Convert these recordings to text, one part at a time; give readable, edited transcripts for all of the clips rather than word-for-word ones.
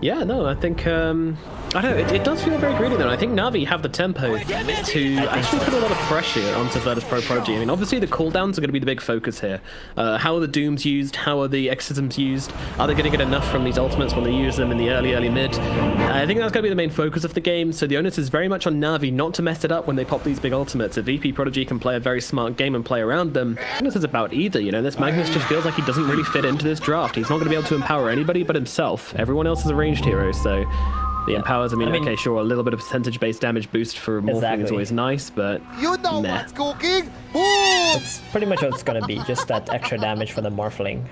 Yeah, no, I think, I don't know, it does feel very greedy though. I think NAVI have the tempo to actually put a lot of pressure onto Virtus Pro Prodigy. I mean, obviously the cooldowns are going to be the big focus here. How are the Dooms used? How are the Exorcisms used? Are they going to get enough from these ultimates when they use them in the early mid? I think that's going to be the main focus of the game, so the onus is very much on NAVI not to mess it up when they pop these big ultimates. If VP Prodigy can play a very smart game and play around them, this is about either, you know, this Magnus just feels like he doesn't really fit into this draft. He's not going to be able to empower anybody but himself. Everyone else is a ranged hero, so the empowers, I mean, okay, sure, a little bit of percentage-based damage boost for Morphling is always nice, but you know what's cooking? It's pretty much what it's gonna be, just that extra damage for the Morphling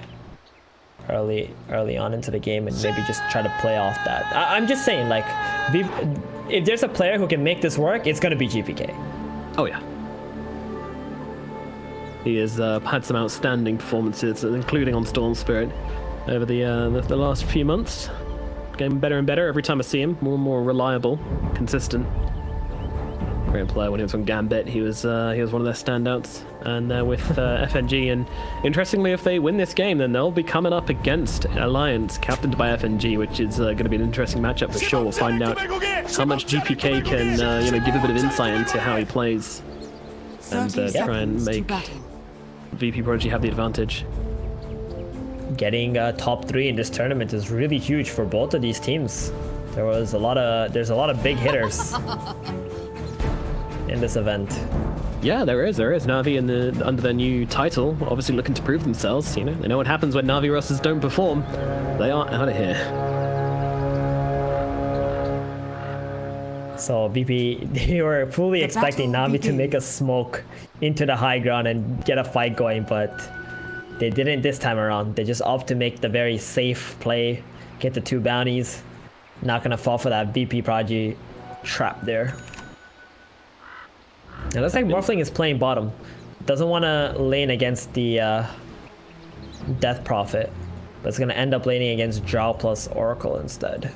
early on into the game, and maybe just try to play off that. I'm just saying, like, if there's a player who can make this work, it's gonna be GPK. Oh yeah. He has had some outstanding performances, including on Storm Spirit, over the last few months. Getting better and better every time I see him. More and more reliable, consistent. Great player. When he was on Gambit, he was one of their standouts. And with FNG, and interestingly, if they win this game, then they'll be coming up against Alliance, captained by FNG, which is going to be an interesting matchup for sure. We'll find out how much GPK can give a bit of insight into how he plays, and try and make VP Prodigy have the advantage. Getting top 3 in this tournament is really huge for both of these teams. There's a lot of big hitters in this event. Yeah, there is NAVI under their new title, obviously looking to prove themselves. You know, they know what happens when NAVI rosters don't perform. They are out of here. So VP, they were fully expecting NAVI to make a smoke into the high ground and get a fight going, but they didn't this time around. They just opted to make the very safe play, get the 2 bounties. Not gonna fall for that VP Prodigy trap there. It looks like Morphling is playing bottom. Doesn't want to lane against the Death Prophet, but it's gonna end up laning against Drow plus Oracle instead,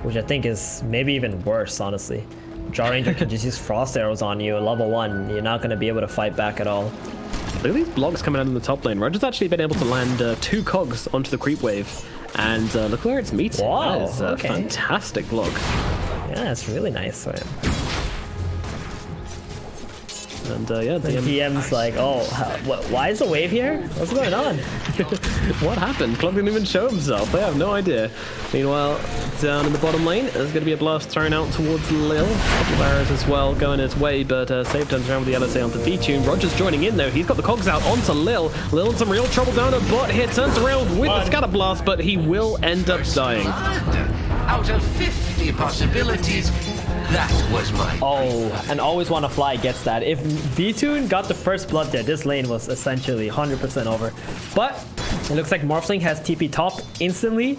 which I think is maybe even worse, honestly. Drow Ranger can just use Frost Arrows on you at level 1. You're not gonna be able to fight back at all. Look at these blocks coming out in the top lane. Roger's actually been able to land 2 cogs onto the creep wave, and look where it's meeting. Wow, that is a fantastic block. Yeah, it's really nice. And yeah, the DM's like, oh, why is the wave here? What's going on? What happened? Clock didn't even show himself. They have no idea. Meanwhile, down in the bottom lane, there's going to be a blast thrown out towards Lil. A couple of arrows as well going his way, but Save turns around with the LSA onto V-Tune. Roger's joining in though. He's got the cogs out onto Lil. Lil in some real trouble down at bot here. Turns around with the scatter blast, but he will end up dying. Out of 50 possibilities, that was my... Oh, and Always Wanna Fly gets that. If V-Tune got the first blood there, this lane was essentially 100% over. But it looks like Morphling has TP top instantly.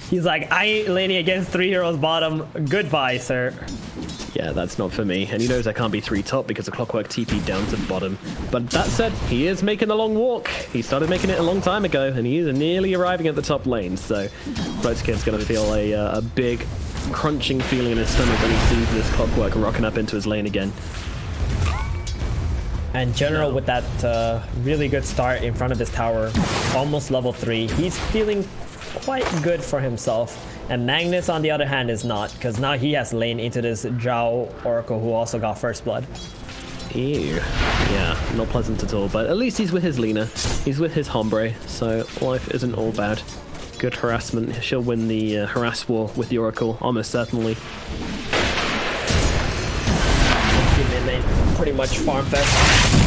He's like, I ain't laning against 3 heroes bottom. Goodbye, sir. Yeah, that's not for me. And he knows I can't be 3 top because of Clockwork TP down to bottom. But that said, he is making the long walk. He started making it a long time ago, and he is nearly arriving at the top lane. So Kid's going to feel a big crunching feeling in his stomach when he sees this Clockwork rocking up into his lane again. And General with that really good start in front of his tower, almost level 3. He's feeling quite good for himself. And Magnus, on the other hand, is not, because now he has lane into this Drow Oracle who also got first blood. Ew. Yeah, not pleasant at all, but at least he's with his Lina. He's with his Hombre, so life isn't all bad. Good harassment. She'll win the harass war with the Oracle, almost certainly. Pretty much farm fest.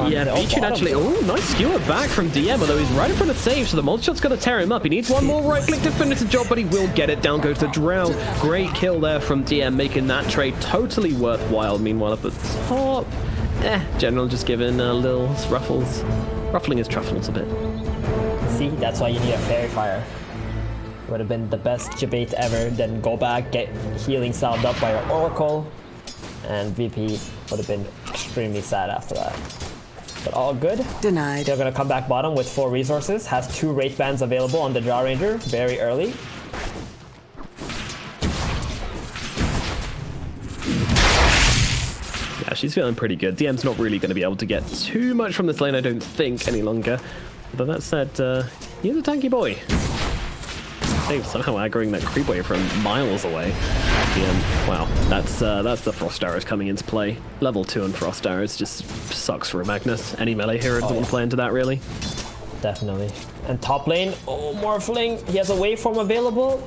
Yeah, V-Tune actually, oh, nice skewer back from DM, although he's right in front of save, so the multi-shot's going to tear him up. He needs one more right-click to finish the job, but he will get it. Down goes the Drow. Great kill there from DM, making that trade totally worthwhile. Meanwhile, up at the top, General just giving Lil ruffles. Ruffling his truffles a bit. See, that's why you need a Fairy Fire. Would have been the best debate ever. Then go back, get healing salved up by your Oracle, and VP would have been extremely sad after that. But all good. Denied. They're gonna come back bottom with 4 resources. Has 2 Wraith Bands available on the Drow Ranger very early. Yeah, she's feeling pretty good. DM's not really going to be able to get too much from this lane, I don't think, any longer. But that said, he's a tanky boy. Dave somehow aggroing that creep wave from miles away. Wow, that's the Frost Arrows coming into play. Level 2 on Frost Arrows just sucks for a Magnus. Any melee hero doesn't want to play into that, really. Definitely. And top lane, oh, Morphling, he has a waveform available.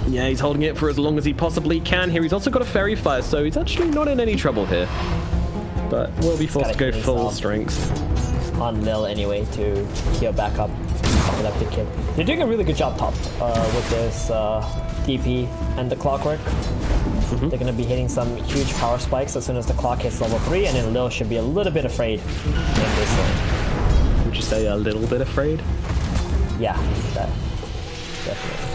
Yeah, he's holding it for as long as he possibly can here. He's also got a Fairy Fire, so he's actually not in any trouble here. But will be forced to go full strength. On Lil anyway to heal back up epileptic kick. They're doing a really good job top with this DP and the clockwork. They're going to be hitting some huge power spikes as soon as the clock hits level 3, and then Lil should be a little bit afraid in this lane. Would you say a little bit afraid? Yeah, that definitely.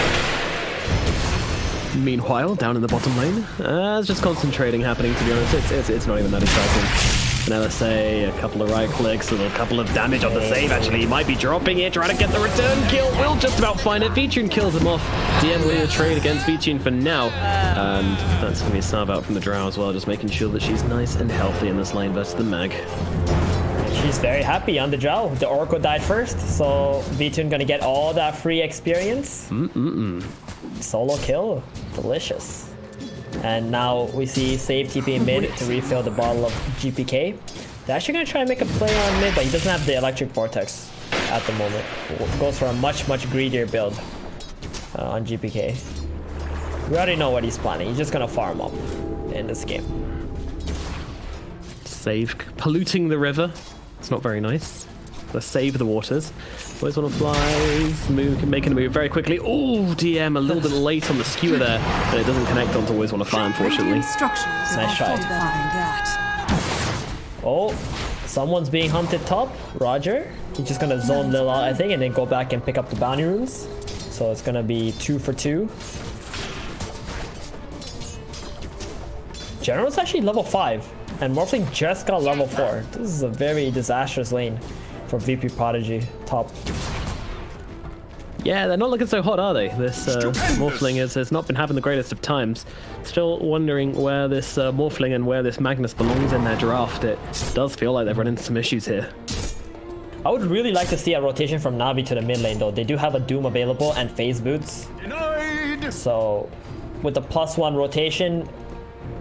Meanwhile, down in the bottom lane, it's just concentrating happening, to be honest. It's not even that exciting. An LSA, a couple of right clicks, and a couple of damage on the save. Actually, he might be dropping it, trying to get the return kill. Will just about find it. V-Tune kills him off. DM winning the trade against V-Tune for now. And that's going to be a sub out from the Drow as well, just making sure that she's nice and healthy in this lane versus the Mag. She's very happy on the Drow. The Oracle died first, so V-Tune gonna get all that free experience. Solo kill, delicious. And now we see save TP mid to refill the bottle of GPK. They're actually gonna try and make a play on mid, but he doesn't have the electric vortex at the moment. Goes for a much greedier build on GPK. We already know what he's planning. He's just gonna farm up in this game. Save, polluting the river. It's not very nice. Let's save the waters. Always want to fly, making a move very quickly. Oh, DM a little bit late on the skewer there, but it doesn't connect onto Always Want to Fly, unfortunately. Nice try. Oh, someone's being hunted top. Roger. He's just gonna zone Lil out, I think, and then go back and pick up the bounty runes. So it's gonna be 2 for 2. General's actually level 5. And Morphling just got level 4. This is a very disastrous lane for VP Prodigy top. Yeah, they're not looking so hot, are they? This Morphling has not been having the greatest of times. Still wondering where this Morphling and where this Magnus belongs in their draft. It does feel like they've run into some issues here. I would really like to see a rotation from Navi to the mid lane, though. They do have a Doom available and phase boots. So with the +1 rotation,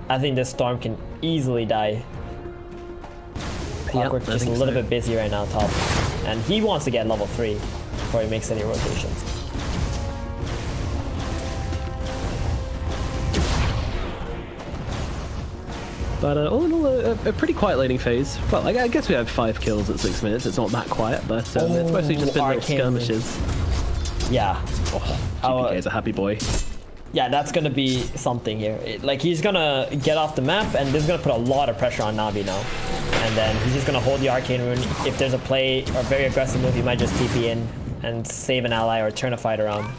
I think this Storm can easily die. Clockwork's just a little bit busy right now top. And he wants to get level 3 before he makes any rotations. But all in all, a pretty quiet laning phase. Well, I guess we have 5 kills at 6 minutes. It's not that quiet, but it's mostly just been little skirmishes. Yeah. Oh, GPK is a happy boy. Yeah, that's gonna be something here. Like, he's gonna get off the map, and this is gonna put a lot of pressure on Navi now. And then he's just gonna hold the Arcane Rune. If there's a play or a very aggressive move, he might just TP in and save an ally or turn a fight around.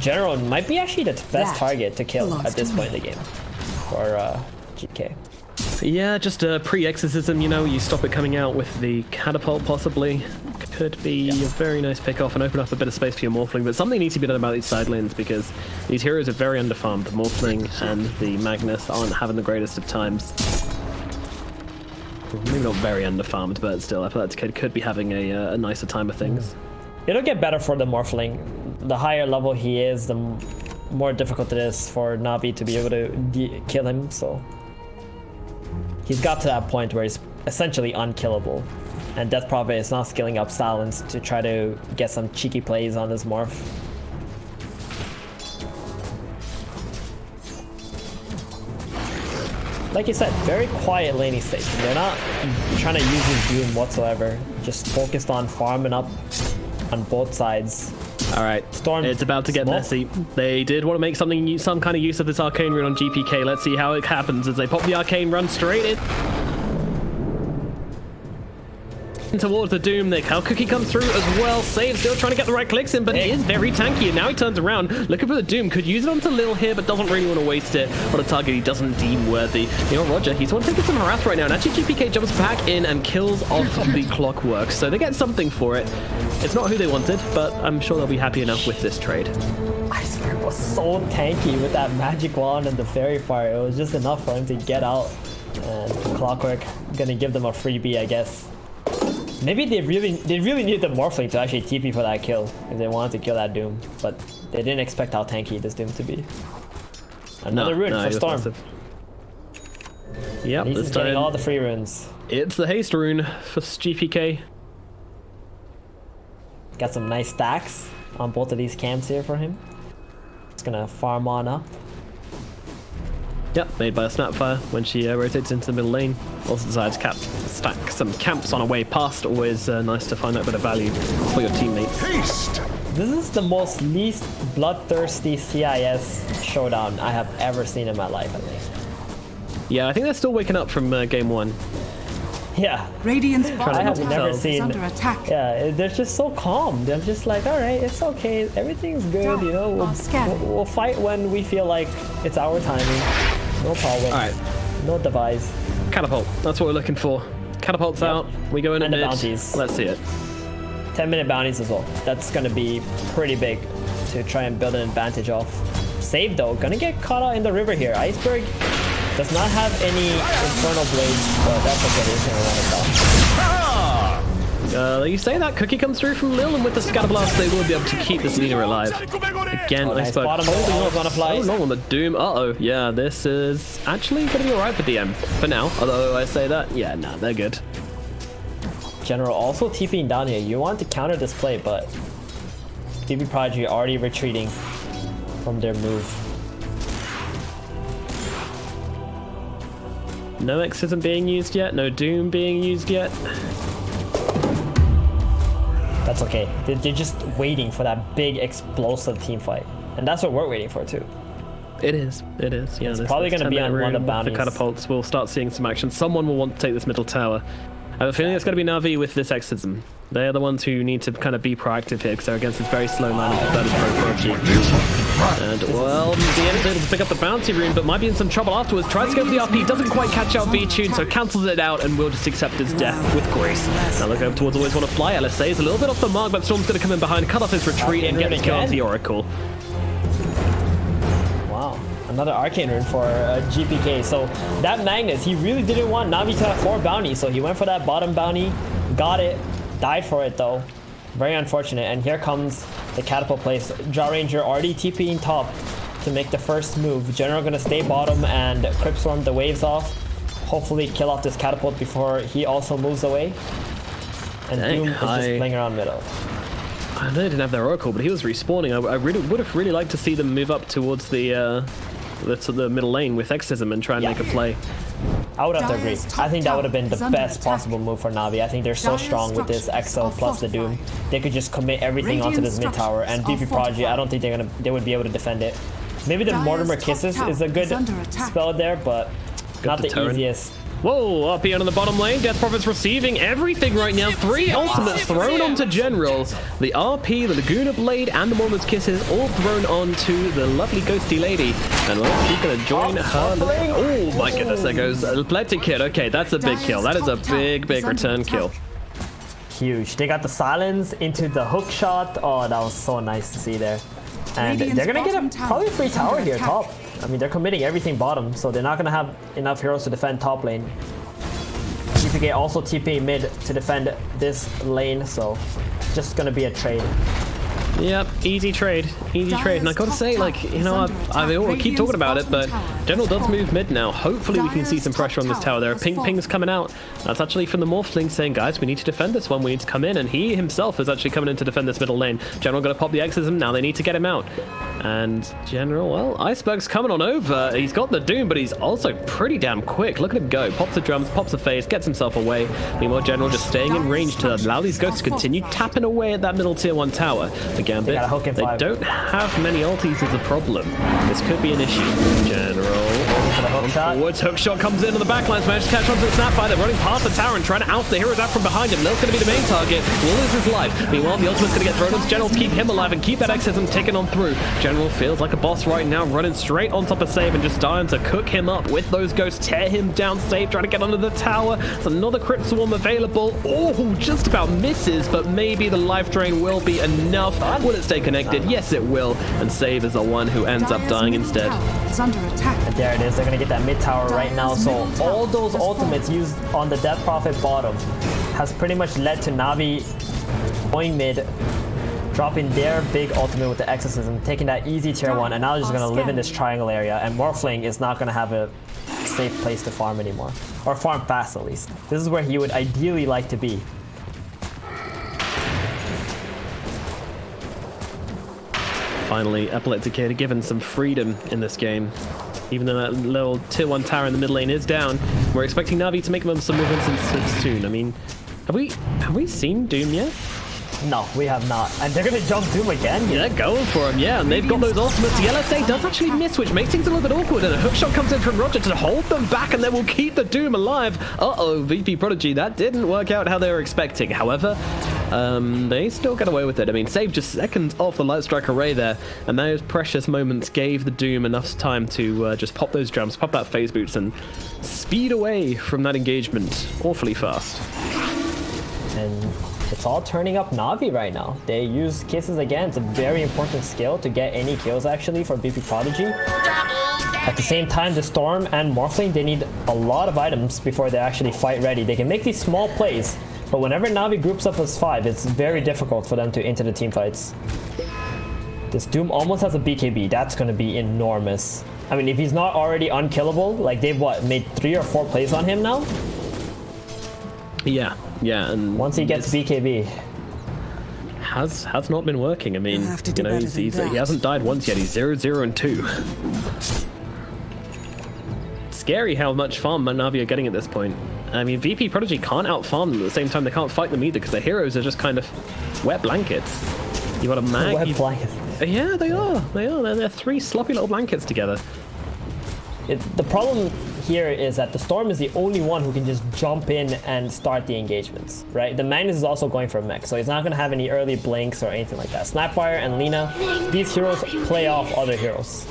General might be actually the best target to kill at this point in the game for GK. Yeah, just a pre-exorcism, you know, you stop it coming out with the catapult possibly. Could be a very nice pick off and open up a bit of space for your Morphling, but something needs to be done about these side lanes because these heroes are very underfarmed. The Morphling and the Magnus aren't having the greatest of times. Maybe not very underfarmed, but still, I feel like this could be having a nicer time of things. It'll get better for the Morphling. The higher level he is, the more difficult it is for Navi to be able to kill him, so... He's got to that point where he's essentially unkillable. And Death Prophet is not skilling up Silence to try to get some cheeky plays on this Morph. Like you said, very quiet laning stage. They're not trying to use his Doom whatsoever. Just focused on farming up on both sides. All right, Storm, it's about to get messy. They did want to make some kind of use of this Arcane Rune on GPK. Let's see how it happens as they pop the Arcane Run straight in. Towards the Doom, the Cow Cookie comes through as well. Save, still trying to get the right clicks in, but he is very tanky, and now he turns around, looking for the Doom. Could use it onto Lil here, but doesn't really want to waste it on a target he doesn't deem worthy. You know, Roger, he's one taking some harass right now, and actually GPK jumps back in and kills off the Clockwork, so they get something for it. It's not who they wanted, but I'm sure they'll be happy enough with this trade. I swear it was so tanky with that Magic Wand and the Fairy Fire. It was just enough for him to get out, and Clockwork gonna give them a freebie, I guess. Maybe they really needed the Morphling to actually TP for that kill if they wanted to kill that Doom, but they didn't expect how tanky this Doom to be. Another rune for Storm. Yep, He's getting all the free runes. It's the haste rune for GPK. Got some nice stacks on both of these camps here for him. It's gonna farm on up. Yep, made by a Snapfire when she rotates into the middle lane. Also decides to stack some camps on her way past. Always nice to find that bit of value for your teammates. Haste! This is the most least bloodthirsty CIS showdown I have ever seen in my life, I think. Yeah, I think they're still waking up from game 1. Yeah. Radiant's I bottom have tower never is seen. under attack. Yeah, they're just so calm. They're just like, all right, it's okay, everything's good. You know, we'll fight when we feel like it's our timing. No problem. All right. No device. Catapult. That's what we're looking for. Catapult's out. We go in at And the mid. bounties. Let's see it. 10-minute bounties as well. That's gonna be pretty big to try and build an advantage off. Save though, gonna get caught out in the river here. Iceberg does not have any infernal blades, but that's okay. He's gonna run it down. You say that Cookie comes through from Lil, and with the Scatter Blast, they will be able to keep this Nina alive. Again, nice Iceberg bottom holding roll. on Gonna fly. so long on the Doom. Uh-oh. Yeah, this is actually going to be alright for DM for now. Although I say that, yeah, nah, they're good. General also TPing down here. You want to counter this play, but VP Prodigy already retreating from their move. No X isn't being used yet. No Doom being used yet. That's okay. They're just waiting for that big explosive team fight. And that's what we're waiting for too. It is. It is. Yeah, It's this probably gonna be on one of the bounties. The catapults. We'll start seeing some action. Someone will want to take this middle tower. I have a feeling it's going to be Navi with this Exorcism. They're the ones who need to kind of be proactive here because they're against this very slow line of Vertus Pro Prodigy. And, well, DM's able to pick up the bounty rune, but might be in some trouble afterwards. Tries to go for the RP, doesn't quite catch out V-Tune, so cancels it out and will just accept his death with grace. Now look over towards Always Want to Fly. LSA is a little bit off the mark, but Storm's going to come in behind, cut off his retreat, and get the kill onto the Oracle. Wow. Another Arcane Rune for GPK. So that Magnus, he really didn't want Navi to have 4 bounties, so he went for that bottom bounty, got it, died for it though. Very unfortunate. And here comes the catapult place. Drow Ranger already TPing top to make the first move. General gonna stay bottom and Crypt Swarm the waves off. Hopefully kill off this catapult before he also moves away. And Doom is just playing around middle. I know they didn't have their Oracle, but he was respawning. I really would have really liked to see them move up towards the middle lane with Exorcism and try and make a play. I would have to agree. I think that would have been the best possible move for Navi. I think they're so strong with this Exo plus the Doom. They could just commit everything onto this mid tower. And VP Prodigy, I don't think they would be able to defend it. Maybe the Mortimer Kisses is a good spell there, but not the easiest. Whoa, RP on the bottom lane. Death Prophet's receiving everything right now. 3 ultimates thrown onto General. The RP, the Laguna Blade, and the Mormon's Kisses all thrown onto the lovely ghosty lady. And well, she's going to join her. Oh my goodness, there goes Epileptic Kid. Okay, that's a big kill. That is a big return kill. Huge. They got the silence into the hook shot. Oh, that was so nice to see there. And they're going to get probably a free tower here top. I mean, they're committing everything bottom, so they're not going to have enough heroes to defend top lane. GPK also TP mid to defend this lane, so just going to be a trade. Yep, easy trade. And I gotta say, like, you know, I keep talking about it, but General does move mid now. Hopefully we can see some pressure on this tower. There are pings coming out. That's actually from the Morphling saying, guys, we need to defend this one. We need to come in, and he himself is actually coming in to defend this middle lane. General gonna pop the Exorcism. Now they need to get him out. And General, well, Iceberg's coming on over. He's got the Doom, but he's also pretty damn quick. Look at him go. Pops the drums, pops the phase, gets himself away. Meanwhile, General just staying in range to allow these ghosts to continue tapping away at that middle tier 1 tower. The Gambit, they don't have many ultis as a problem. This could be an issue. General forwards, hook shot comes in on the backlines, managed to catch onto the Snapfire. They're running past the tower and trying to oust the heroes out from behind him. Lil's going to be the main target. Will lose his life. Meanwhile, the ultimate's going to get thrown on General to keep him alive and keep that Exorcism taken on through. General feels like a boss right now, running straight on top of Save and just starting to cook him up with those ghosts, tear him down. Save trying to get under the tower. There's another Crypt Swarm available. Oh, just about misses, but maybe the life drain will be enough. Will it stay connected? Yes, it will. And Save is the one who ends up dying instead. And there it is. they're gonna get that mid tower right now. So all those ultimates used on the Death Prophet bottom has pretty much led to Navi going mid, dropping their big ultimate with the exorcism, taking that easy tier 1, and now they're just gonna live in this triangle area, and Morphling is not gonna have a safe place to farm anymore. Or farm fast at least. This is where he would ideally like to be. Finally, Epilepticator given some freedom in this game. Even though that little tier 1 tower in the mid lane is down, we're expecting Navi to make some movements soon. I mean, have we seen Doom yet? No, we have not. And they're gonna jump Doom again? Yeah, they're going for him, yeah. And they've got those ultimates. The LSA does actually miss, which makes things a little bit awkward. And a hookshot comes in from Roger to hold them back, and then will keep the Doom alive. Uh-oh, VP Prodigy, that didn't work out how they were expecting. However, they still get away with it. I mean, saved just seconds off the Light Strike array there, and those precious moments gave the Doom enough time to just pop those jumps, pop that phase boots, and speed away from that engagement awfully fast. And it's all turning up Navi right now. They use kisses again. It's a very important skill to get any kills actually for VP Prodigy. At the same time, the Storm and Morphling, they need a lot of items before they're actually fight ready. They can make these small plays, but whenever Navi groups up as 5, it's very difficult for them to enter the team fights. This Doom almost has a BKB. That's going to be enormous. I mean, if he's not already unkillable, like they've made 3 or 4 plays on him now? Yeah, and once he gets BKB, has not been working. I mean, you know, he hasn't died once yet. He's 0-0-2. Scary how much farm Navi are getting at this point. I mean, VP Prodigy can't out-farm them at the same time. They can't fight them either because their heroes are just kind of wet blankets. You got a mag. Wet blankets. Yeah, they are. They're 3 sloppy little blankets together. The problem here is that the Storm is the only one who can just jump in and start the engagements, right? The Magnus is also going for a mech, so he's not going to have any early blinks or anything like that. Snapfire and Lina, these heroes play off other heroes.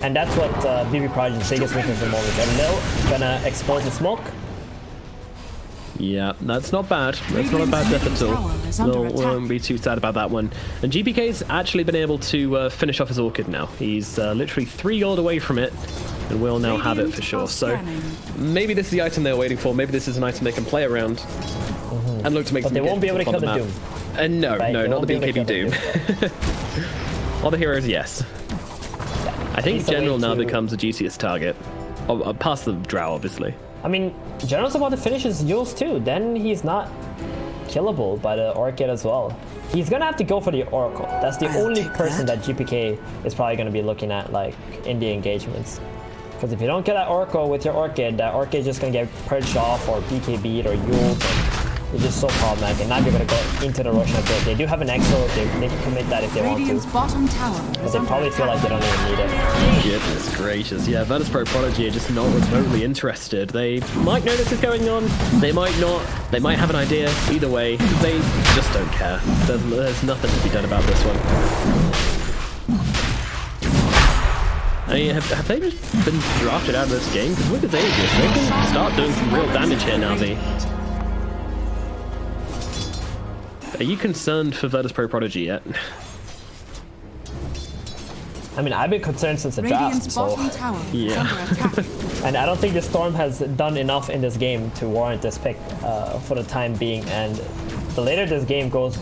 And that's what VP Prodigy's biggest weakness at the moment. And Lil gonna expose the smoke. Yeah, that's not bad. That's not a bad death at all. Lil won't be too sad about that one. And GPK's actually been able to finish off his Orchid now. He's literally 3 gold away from it, and will now have it for sure. So maybe this is the item they're waiting for. Maybe this is an item they can play around and look to make. But they won't be able to kill the Doom. No, right? no, not the BKB Doom. Other heroes, yes. I think General now becomes the juiciest target. Past the Drow, obviously. I mean, General's about to finish his Yules too. Then he's not killable by the Orchid as well. He's gonna have to go for the Oracle. That's the only person that GPK is probably gonna be looking at, like, in the engagements. Because if you don't get that Oracle with your Orchid, that Orchid is just gonna get purged off or BKB'd or Yules. It's just so problematic, and now you're gonna go into the Roshan build. They do have an Exo, they can commit that if they want to. Bottom tower but they probably feel like they don't even need it. Goodness gracious, yeah, Virtus.pro Prodigy are just not remotely interested. They might know this is going on, they might not, they might have an idea. Either way, they just don't care. There's nothing to be done about this one. I mean, have they just been drafted out of this game? Because look at Aegis, they can start doing some real damage here, Navi. Are you concerned for Virtus.pro Prodigy yet? I mean, I've been concerned since the draft, so yeah. And I don't think the Storm has done enough in this game to warrant this pick for the time being. And the later this game goes,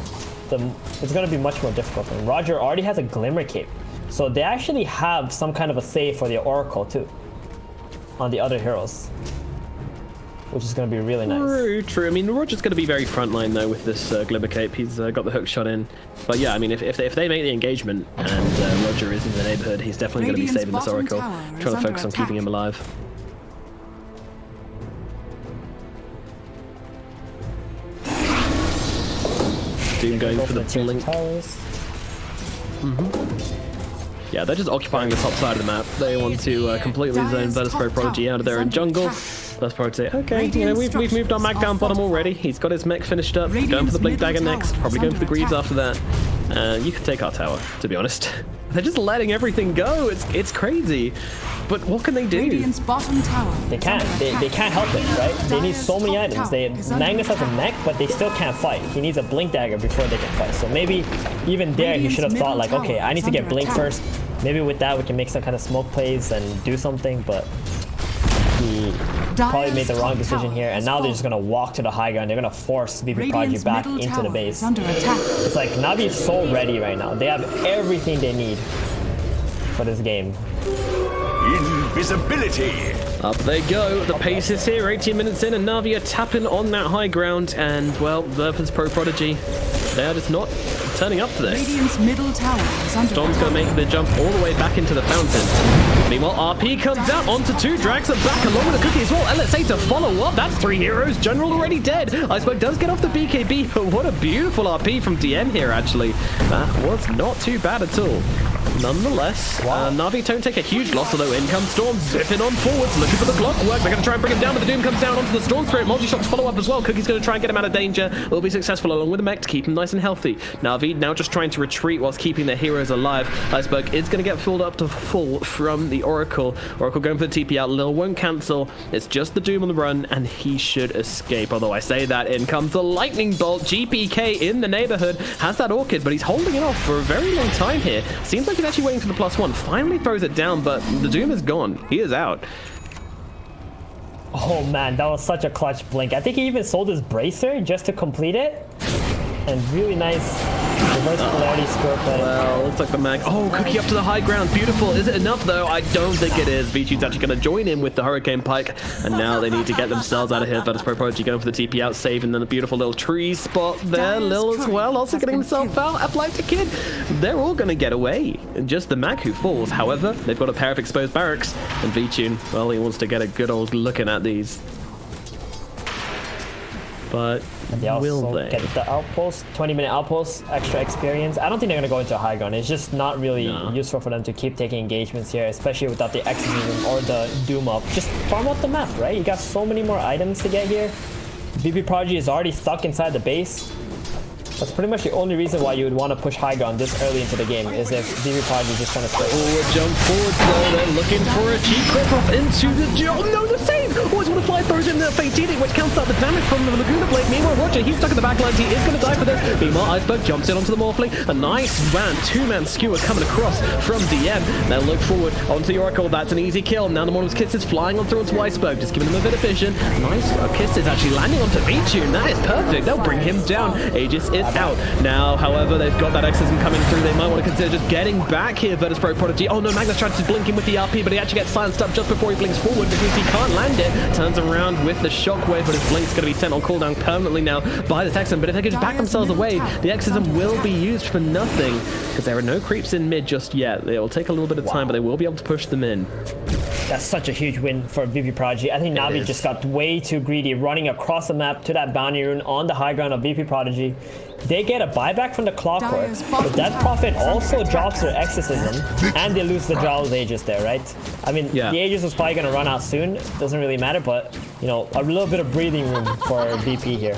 it's going to be much more difficult. And Roger already has a Glimmer Cape, so they actually have some kind of a save for the Oracle too on the other heroes, which is going to be really nice. True. I mean, Roger's going to be very frontline though with this Glimmer Cape. He's got the hook shot in. But yeah, I mean, if they make the engagement and Roger is in the neighborhood, he's definitely going to be saving this Oracle, trying to focus on keeping him alive. Doom going for the blink. Yeah, they're just occupying the top side of the map. They want to completely zone Virtus.pro Prodigy out of there in jungle. Let's probably say, okay, you know, we've moved our mag down bottom already. He's got his mech finished up. Going for the Blink Dagger next. Probably going for the Greaves after that. You can take our tower, to be honest. They're just letting everything go. It's crazy. But what can they do? They can't help it, right? They need so many items. Magnus has a mech, but they still can't fight. He needs a Blink Dagger before they can fight. So maybe even there he should have thought like, okay, I need to get Blink first. Maybe with that we can make some kind of smoke plays and do something, but probably made the wrong decision here, and now they're just gonna walk to the high ground. They're gonna force VP Prodigy back into the base. It's like Navi is so ready right now. They have everything they need for this game. Invisibility. Up they go. The pace is here. 18 minutes in, and Navi are tapping on that high ground. And well, Verpers Pro Prodigy, they are just not turning up to this. Radiant's middle tower is under Storm's going to make the jump all the way back into the fountain. Meanwhile, RP comes out onto 2, drags it back along with a cookie as well. LSA to follow up. That's 3 heroes. General already dead. Iceberg does get off the BKB, but what a beautiful RP from DM here, actually. That was not too bad at all. Nonetheless, Navi don't take a huge loss, although in comes Storm, zipping on forwards, looking for the clockwork. They're going to try and bring him down, but the Doom comes down onto the Storm Spirit. Multi-shots follow up as well. Cookie's going to try and get him out of danger. Will be successful along with the mech to keep him nice and healthy. Navi now just trying to retreat whilst keeping their heroes alive. Iceberg is going to get filled up to full from the Oracle. Oracle going for the TP out. Lil won't cancel. It's just the Doom on the run, and he should escape. Although I say that, in comes the Lightning Bolt. GPK in the neighborhood has that Orchid, but he's holding it off for a very long time here. Seems like he's actually waiting for the +1. Finally throws it down, but the Doom is gone. He is out. Oh man, that was such a clutch blink. I think he even sold his bracer just to complete it. And really nice reverse polarity score play. Well, looks like the mag. Oh, Cookie up to the high ground. Beautiful. Is it enough, though? I don't think it is. VP's actually going to join in with the Hurricane Pike. And now they need to get themselves out of here. Virtus Pro Prodigy going for the TP out, saving them a beautiful little tree spot there. Lil as well, also getting himself out. Uplight Kid. They're all going to get away. Just the mag who falls. However, they've got a pair of exposed barracks. And VTune, well, he wants to get a good old looking at these. But and they also will they? Get the outpost, 20-minute outpost, extra experience. I don't think they're going to go into a high ground. It's just not really useful for them to keep taking engagements here, especially without the Exorcism or the Doom up. Just farm out the map, right? You got so many more items to get here. VP Prodigy is already stuck inside the base. That's pretty much the only reason why you would want to push high ground this early into the game, is if VP Prodigy is just trying to stay. Oh, a jump forward though. They're looking for a cheap clip off into the jump. No, the save! Always want to fly, throws in the Fatini, which counts out the damage from the Laguna Blade. Meanwhile, Roger, he's stuck in the backlines. He is going to die for this. Meanwhile, Iceberg jumps in onto the Morphling. A nice two-man skewer coming across from DM. They'll look forward onto the Oracle. That's an easy kill. Now the Mortal's Kiss is flying on through onto Iceberg, just giving him a bit of vision. Nice Kiss is actually landing onto V-Tune. That is perfect. They'll bring him down. Aegis is out. Now, however, they've got that Exorcism coming through. They might want to consider just getting back here, Virtus Pro Prodigy. Oh no, Magnus tried to blink him with the RP, but he actually gets silenced up just before he blinks forward because he can't land it. Turns around with the shockwave, but his blink's going to be sent on cooldown permanently now by this Exorcism. But if they could just back themselves away, the Exorcism will be used for nothing because there are no creeps in mid just yet. It will take a little bit of time, but they will be able to push them in. That's such a huge win for VP Prodigy. I think Navi just got way too greedy, running across the map to that bounty rune on the high ground of VP Prodigy. They get a buyback from the clockwork. The Death Prophet also drops their Exorcism, and they lose the Drow's Aegis there, right? I mean, the Aegis was probably going to run out soon. Doesn't really matter, but, you know, a little bit of breathing room for VP here.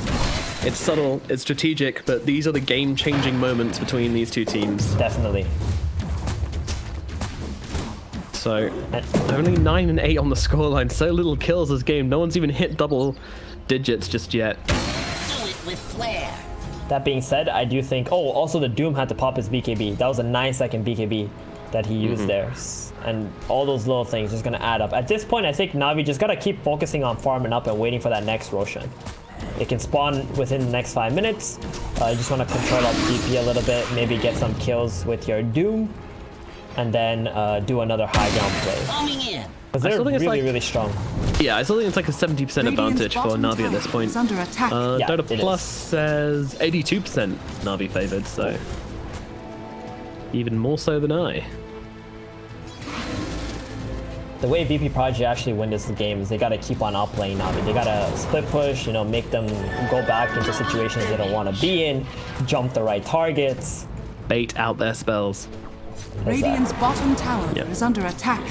It's subtle, it's strategic, but these are the game-changing moments between these two teams. Definitely. So, only 9 and 8 on the scoreline. So little kills this game. No one's even hit double digits just yet. Do it with flair. That being said, I do think... Oh, also the Doom had to pop his BKB. That was a 9-second BKB that he used there. And all those little things just going to add up. At this point, I think Navi just got to keep focusing on farming up and waiting for that next Roshan. It can spawn within the next 5 minutes. You just want to control up DP a little bit. Maybe get some kills with your Doom. And then do another high ground play. Coming in. Because they're really strong. Yeah, I still think it's like a 70% advantage for Navi at this point. Under attack. Dota Plus says 82% Navi favored, so even more so than I. The way VP Prodigy actually win this game is they gotta keep on outplaying Navi. They gotta split push, you know, make them go back into situations they don't want to be in, jump the right targets, Bait out their spells. Radiant's bottom tower is under attack.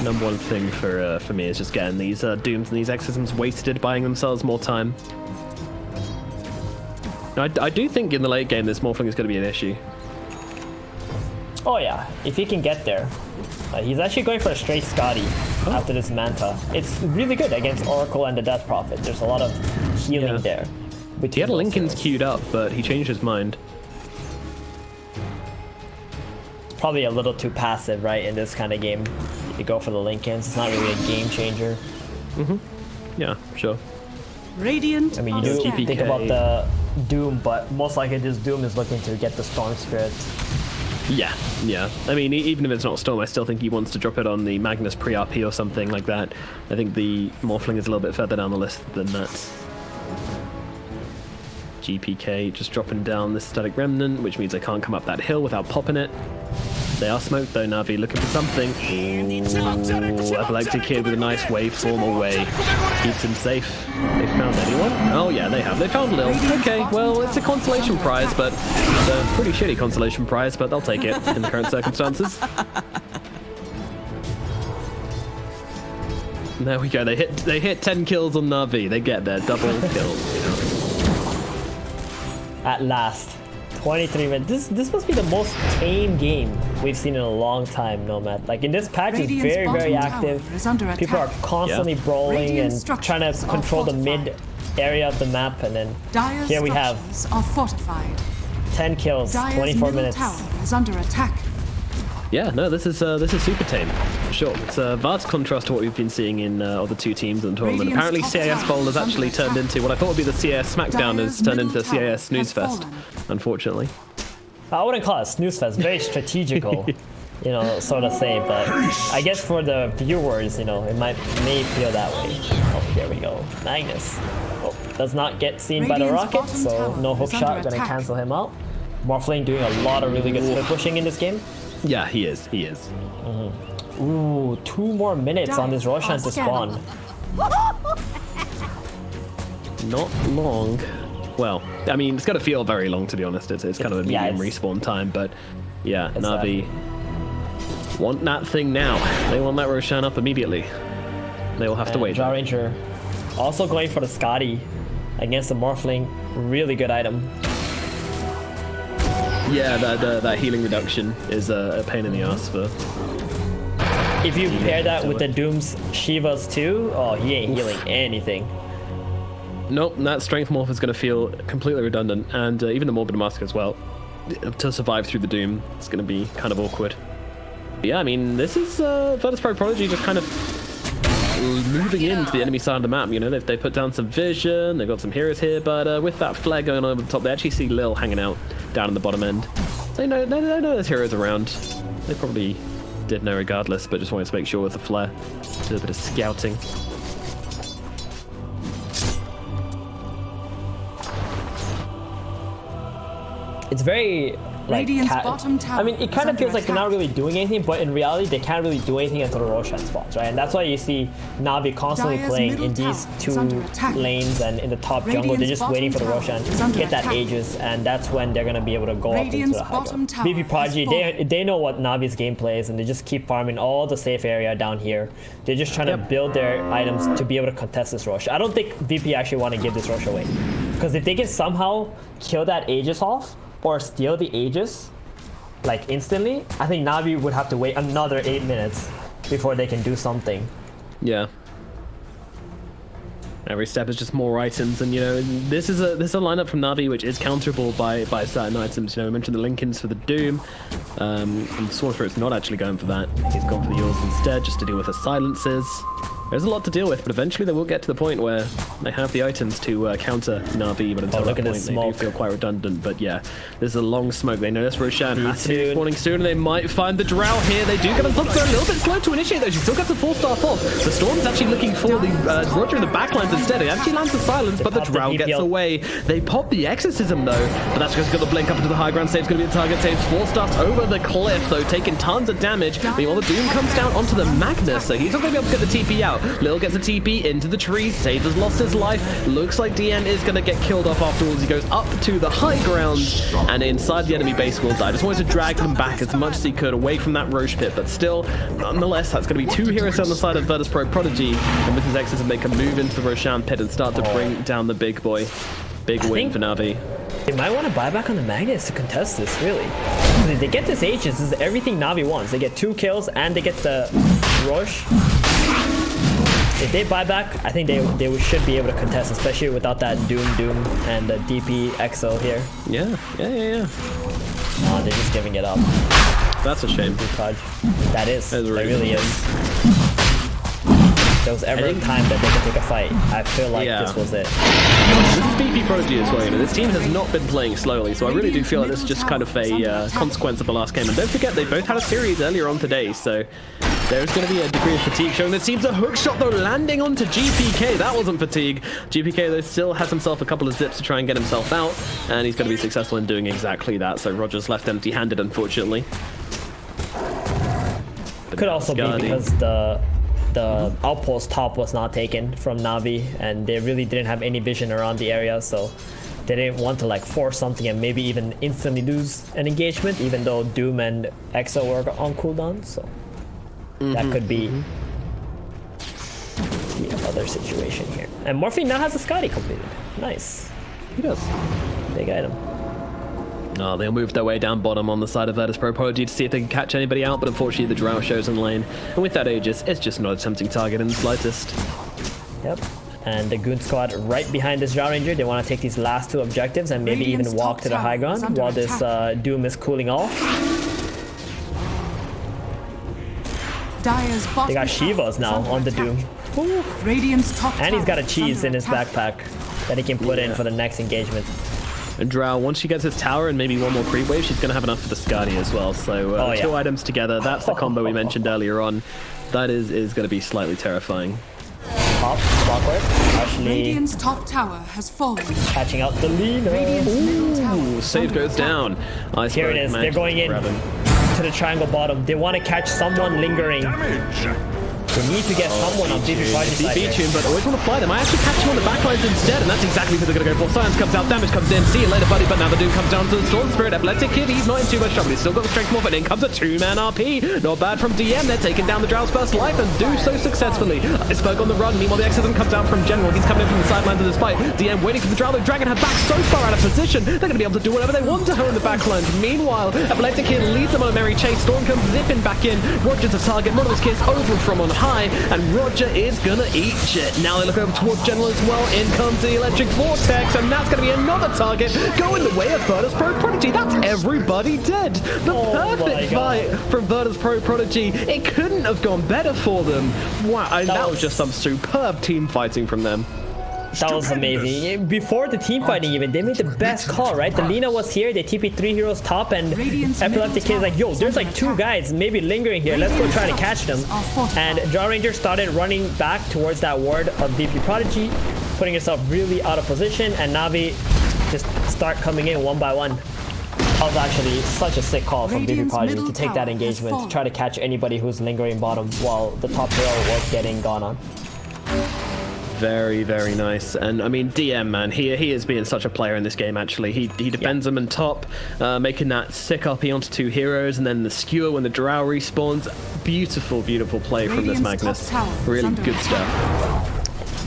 Number one thing for me is just getting these Dooms and these Exorcisms wasted, buying themselves more time. I do think in the late game this Morphling is going to be an issue. Oh yeah, if he can get there. He's actually going for a straight Scotty after this Manta. It's really good against Oracle and the Death Prophet. There's a lot of healing there. He had Lincoln's queued up, but he changed his mind. Probably a little too passive, right, in this kind of game. you go for the Lincolns. It's not really a game changer. Yeah, sure. Radiant I mean, are you do scanning. think about the Doom, but most likely this Doom is looking to get the Storm Spirit. Yeah, yeah. I mean, even if it's not Storm, I still think he wants to drop it on the Magnus pre-RP or something like that. I think the Morphling is a little bit further down the list than that. GPK just dropping down this Static Remnant, which means they can't come up that hill without popping it. They are smoked though, Navi looking for something. Ooh, Epileptic Kid with a nice waveform away. Keeps him safe. They found anyone? Oh yeah, they have. They found Lil. Okay, well, it's a consolation prize, but it's a pretty shitty consolation prize, but they'll take it in the current circumstances. There we go. They hit 10 kills on Navi. They get their double kill. At last. 23 minutes. This must be the most tame game we've seen in a long time, Nomad. Like in this patch, it's Radiant's very, very bottom active. tower is under People are attack. constantly brawling Radiant and structures trying to are control the fortified. mid area of the map, and then Dire's here we have structures are fortified. 10 kills, Dire's 24 middle minutes. tower is under attack. Yeah, no, this is super tame, for sure. It's a vast contrast to what we've been seeing in other two teams in the tournament. Radiant's Apparently, top CIS tower Bowl has is under actually turned attack. into what I thought would be the CIS SmackDown has Dire's turned middle into tower CIS Snooze has Fest, fallen. unfortunately. I wouldn't call it snooze fest. Very strategical, you know, sort of say. But I guess for the viewers, you know, it may feel that way. Oh, here we go. Magnus. Oh, does not get seen by the Radiant's rocket, bottom so tower no hook is under shot. Gonna attack. cancel him out. Morphling doing a lot of really good split pushing in this game. Yeah, he is. He is. Ooh, 2 more minutes on this Roshan to spawn. Not long. Well, I mean, it's got to feel very long, to be honest. It's kind of a Yeah, medium respawn time, but yeah, It's, Navi want that thing now. They want that Roshan up immediately. They will have to wait. Drow Ranger also going for the Scotty against the Morphling. Really good item. Yeah, that healing reduction is a pain in the ass for. If you pair that with the Doom's Shivas too, oh, he ain't healing anything. Nope, that strength morph is going to feel completely redundant, and even the Morbid Mask as well. To survive through the Doom, it's going to be kind of awkward. But yeah, I mean, this is VP.P Prodigy just kind of moving into the enemy side of the map. You know, they put down some vision, they've got some heroes here, but with that flare going on over the top, they actually see Lil hanging out down in the bottom end. So they know there's heroes around. They probably did know regardless, but just wanted to make sure with the flare. Do a bit of scouting. It's very like Radiant's bottom tower I mean, it is kind of under feels like they're not attack. really doing anything, but in reality, they can't really do anything until the Roshan spawns, right? And that's why you see Navi constantly Dire's playing middle in these tower is two under attack. lanes and in the top jungle. They're Radiant's just waiting for the bottom Roshan tower is to under get that attack. Aegis, and that's when they're gonna be able to go up into Radiant's the high bottom ground. tower VP has Prodigy, fallen. they know what Navi's gameplay is, and they just keep farming all the safe area down here. They're just trying to build their items to be able to contest this Rosh. I don't think VP actually want to give this Rosh away, because if they can somehow kill that Aegis off or steal the Aegis like instantly, I think Navi would have to wait another 8 minutes before they can do something. Yeah. Every step is just more items, and you know, this is a lineup from Navi which is counterable by certain items. You know, we mentioned the Lincolns for the Doom, and Sworn Spirit's not actually going for that. He's gone for the Yours instead, just to deal with the silences. There's a lot to deal with, but eventually they will get to the point where they have the items to counter Navi, but until look that at point this they do smoke. feel quite redundant. But yeah, there's a long smoke. They know this Roshan has to be soon. spawning soon, and they might find the Drow here. They do get on top, they're a little bit slow to initiate though. She still gets a 4-star off. The Storm's actually looking for the Roger in the backlines instead. It actually lands the silence, but the pop the Drow gets DPL. away. They pop the Exorcism though, but that's just got the blink up into the high ground. Save's going to be the target. Saves 4 stars over the cliff though, taking tons of damage. Meanwhile, the Doom comes down onto the Magnus, so he's not going to be able to get the TP out. Lil gets a TP into the trees. Save has lost his life. Looks like DN is going to get killed off afterwards. He goes up to the high ground and inside the enemy base will die. Just wanted to drag them back as much as he could away from that Roche pit, but still, nonetheless, that's going to be 2 heroes on the side of VP.P Prodigy, and with his Exorcism they can move into the Roshan pit and start to bring down the big boy. Big win think- for Navi. They might want to buy back on the Magnus to contest this, really. If they get this Aegis, this is everything Navi wants. They get 2 kills and they get the Roche. If they buy back, I think they should be able to contest, especially without that Doom and the DP XO here. Yeah. Oh, they're just giving it up. That's a shame. That is. That really really is. There was ever a time that they could take a fight. I feel like this was it. This is VP Prodigy as well. You know, this team has not been playing slowly, so I really do feel like this is just kind of a consequence of the last game. And don't forget, they both had a series earlier on today, so there's going to be a degree of fatigue showing. This seems a hook shot though, landing onto GPK. That wasn't fatigue. GPK though still has himself a couple of zips to try and get himself out, and he's going to be successful in doing exactly that. So Roger's left empty-handed, unfortunately. Could also be because the outpost top was not taken from NAVI, and they really didn't have any vision around the area, so they didn't want to like force something and maybe even instantly lose an engagement, even though Doom and EXO were on cooldown. So that could be the other situation here. And Morphling now has a Scotty completed. Nice. He does. Big item. Oh, they'll move their way down bottom on the side of Virtus.Pro Prodigy to see if they can catch anybody out, but unfortunately the Drow shows in lane. And with that Aegis, it's just not a tempting target in the slightest. Yep. And the Goon Squad right behind this Drow Ranger. They want to take these last two objectives and maybe even walk to the high ground while this Doom is cooling off. They got Shivas now on the Doom. And he's got a cheese in his backpack that he can put in for the next engagement. And Drow, once she gets his tower and maybe one more creep wave, she's going to have enough for the Skadi as well. So two items together, that's the combo we mentioned earlier on. That is going to be slightly terrifying. Top, clockwork, actually Radiant's top tower has fallen. catching out the Lina. Ooh, save goes down. Here it is, they're going in to the triangle bottom. They want to catch someone lingering. They need to get someone on VP Prodigy side. VP tune, but always want to fly them. I actually catch him on the backlines instead, and that's exactly who they're going to go for. Science comes out, damage comes in. See you later, buddy. But now the Doom comes down to the Storm Spirit. Epileptic Kid, he's not in too much trouble. He's still got the strength more, but in comes a two-man RP. Not bad from DM. They're taking down the Drow's first life and do so successfully. Iceberg on the run. Meanwhile, the Exorcism comes out from General. He's coming in from the sidelines of this fight. DM waiting for the Drow. They're dragging her back so far out of position. They're going to be able to do whatever they want to her in the backlines. Meanwhile, Epileptic Kid leads them on a merry chase. Storm comes zipping back in. Roger's a target. Modern's Kiss over from on high, and Roger is gonna eat shit. Now they look over towards General as well. In comes the Electric Vortex, and that's gonna be another target going the way of Virtus.Pro Prodigy. That's everybody dead. The perfect fight from Virtus.Pro Prodigy. It couldn't have gone better for them. Wow, that was just some superb team fighting from them. That was amazing. Before the team fighting even, they made the best call, right? The Lina was here, they TP 3 heroes top, and Epileptic Kid is like, yo, there's like 2 guys maybe lingering here. Let's go try to catch them. And Drow Ranger started running back towards that ward of VP Prodigy, putting herself really out of position, and Navi just start coming in one by one. That was actually such a sick call from VP Prodigy to take that engagement, to try to catch anybody who's lingering bottom while the top hero was getting gone on. Very, very nice. And I mean, DM, man, he is being such a player in this game, actually. He defends them in top, making that sick RP onto 2 heroes, and then the skewer when the Drow respawns. Beautiful, beautiful play from this Magnus. Really good stuff.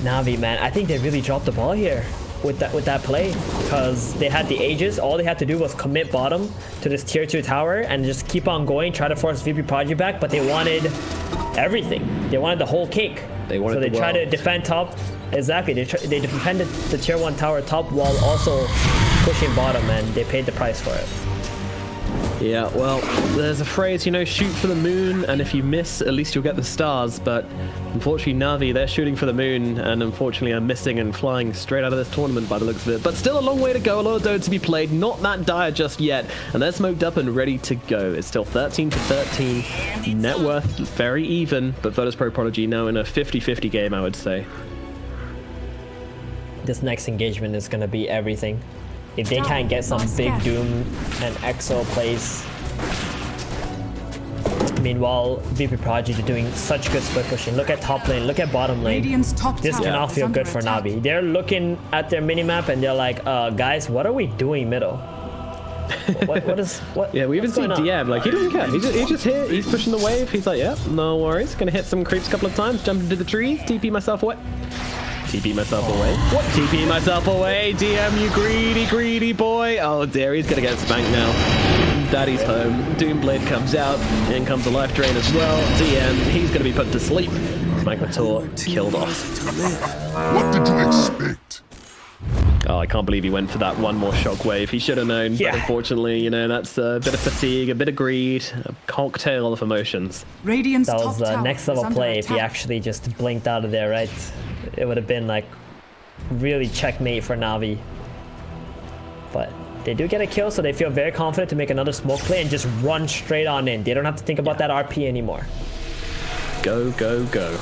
Navi, man, I think they really dropped the ball here with that play, because they had the Aegis. All they had to do was commit bottom to this tier 2 tower and just keep on going, try to force VP Prodigy back, but they wanted everything. They wanted the whole cake. So they tried to defend top. Exactly, they defended the tier 1 tower top while also pushing bottom, and they paid the price for it. Yeah, well, there's a phrase, you know, shoot for the moon, and if you miss, at least you'll get the stars. But unfortunately, Navi, they're shooting for the moon, and unfortunately are missing and flying straight out of this tournament by the looks of it. But still a long way to go, a lot of Dota to be played, not that dire just yet, and they're smoked up and ready to go. It's still 13-13, net worth very even, but Virtus.Pro Prodigy now in a 50-50 game, I would say. This next engagement is going to be everything. If they can't get some big Doom and EXO plays. Meanwhile, VP Prodigy are doing such good split pushing. Look at top lane, look at bottom lane. This cannot feel good for Navi. They're looking at their minimap and they're like, guys, what are we doing middle? What? Yeah, we even seen DM, like, he doesn't care. He's just here, he's pushing the wave. He's like, yeah, no worries. Gonna hit some creeps a couple of times, jump into the trees, TP myself away. TP myself away. What? TP myself away, DM, you greedy, greedy boy. Oh dear, he's gonna get spanked now. Daddy's home. Doomblade comes out. In comes a life drain as well. DM, he's gonna be put to sleep. Magmator killed off. What did you expect? Oh, I can't believe he went for that one more shockwave. He should have known, Yeah. but unfortunately, you know, that's a bit of fatigue, a bit of greed, a cocktail of emotions. Radiant's That top was the tower next is level under play if he attack. actually just blinked out of there, right? It would have been like really checkmate for Navi. But they do get a kill, so they feel very confident to make another smoke play and just run straight on in. They don't have to think about that RP anymore. Go, go, go.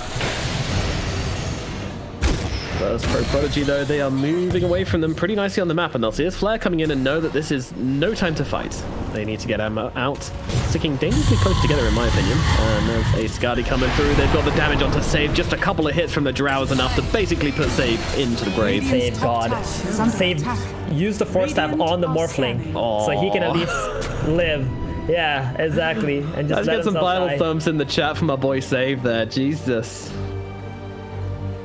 First Pro Prodigy, though, they are moving away from them pretty nicely on the map, and they'll see his flare coming in and know that this is no time to fight. They need to get him out, sticking dangerously close together, in my opinion. And there's a Skadi coming through. They've got the damage onto Save. Just a couple of hits from the Drow is enough to basically put Save into the grave. Save God. Save. Use the Force Staff on the Morphling, so he can at least live. Yeah, exactly. And just Let's let get some himself Bible die. thumbs in the chat for my boy Save there. Jesus.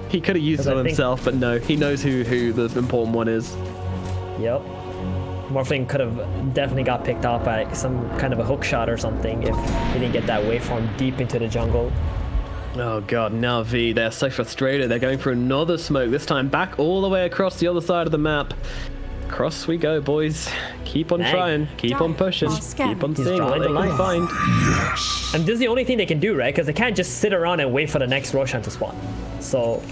He could have used it I on think- himself, but no, he knows who the important one is. Yep. Morphling could have definitely got picked off by some kind of a hook shot or something if he didn't get that waveform deep into the jungle. Oh god, NAVI, they're so frustrated. They're going for another smoke, this time back all the way across the other side of the map. Across we go, boys. Keep on Dang. trying, keep on pushing, keep on seeing what drawing they the can line. find. And this is the only thing they can do, right? Because they can't just sit around and wait for the next Roshan to spawn. So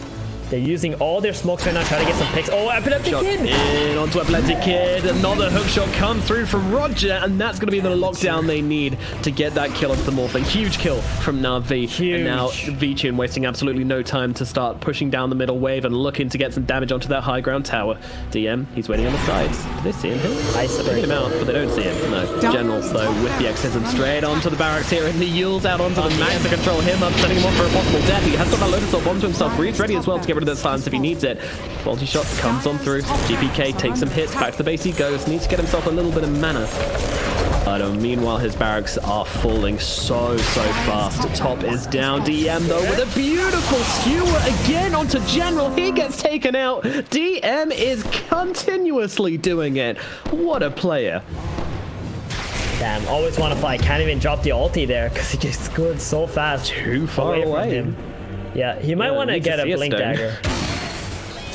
they're using all their smokes right now, trying to get some picks. Oh, Epileptic Shot Kid! in onto Epileptic Kid. Another hook shot comes through from Roger, and that's going to be the lockdown they need to get that kill onto the Morphling. Huge kill from NAVI. Huge. And now VTune wasting absolutely no time to start pushing down the middle wave and looking to get some damage onto that high ground tower. DM, he's waiting on the sides. Do they see him here? Nice Bring him out, but they don't see him. No. Generals, though, with the Exorcism straight onto the barracks here, and the Yule's out onto the max to control him up, setting him up for a possible death. He has got that Lotus Orb onto himself. Breathes ready as well to get rid of the silence if he needs it. Multi-shot comes on through. GPK takes some hits. Back to the base he goes. Needs to get himself a little bit of mana. Meanwhile, his barracks are falling so fast. Top is down. DM, though, with a beautiful skewer again onto General. He gets taken out. DM is continuously doing it. What a player. Damn, always want to fight. Can't even drop the ulti there because he gets good so fast. Too far from away. him. Yeah, he might Yeah, want to needs to get a see a blink stone. dagger.